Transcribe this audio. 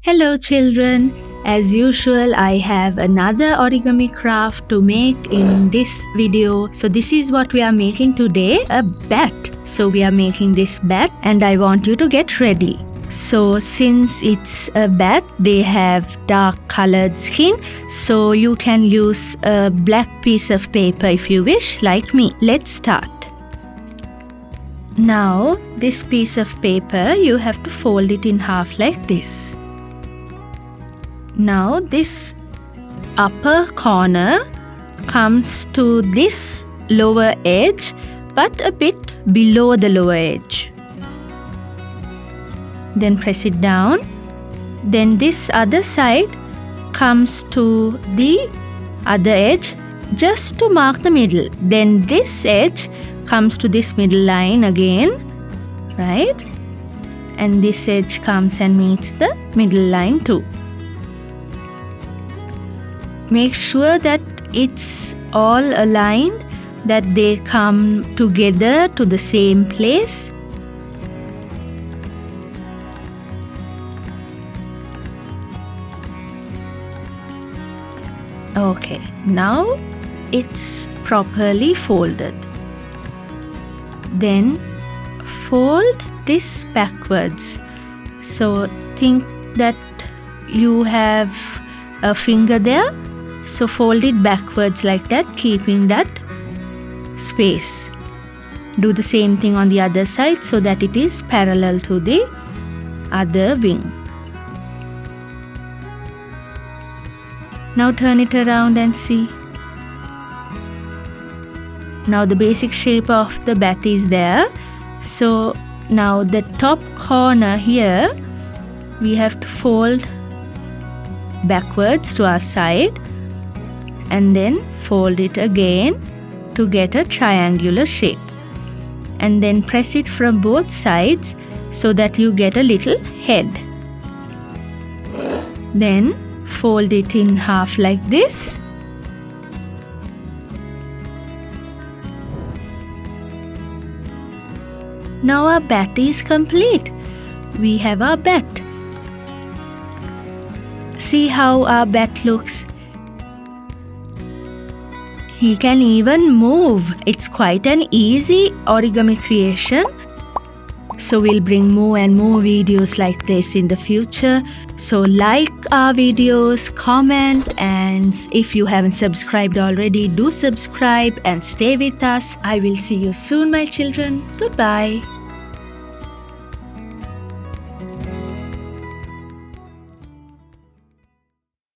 Hello children, as usual I have another origami craft to make in this video. So this is what we are making today, a bat. So we are making this bat and I want you to get ready. So since it's a bat, they have dark colored skin, so you can use a black piece of paper if you wish, like me. Let's start. Now this piece of paper, you have to fold it in half like this. Now this upper corner comes to this lower edge, but a bit below the lower edge. Then press it down. Then this other side comes to the other edge just to mark the middle. Then this edge comes to this middle line again, right? And this edge comes and meets the middle line too. Make sure that it's all aligned, that they come together to the same place. Okay, now it's properly folded. Then fold this backwards. So think that you have a finger there. So fold it backwards like that, keeping that space. Do the same thing on the other side so that it is parallel to the other wing. Now turn it around and see. Now the basic shape of the bat is there. So now the top corner here, we have to fold backwards to our side and then fold it again to get a triangular shape. And then press it from both sides so that you get a little head. Then fold it in half like this. Now our bat is complete. We have our bat. See how our bat looks. He can even move. It's quite an easy origami creation. So we'll bring more and more videos like this in the future. So like our videos, comment, and if you haven't subscribed already, do subscribe and stay with us. I will see you soon, my children. Goodbye.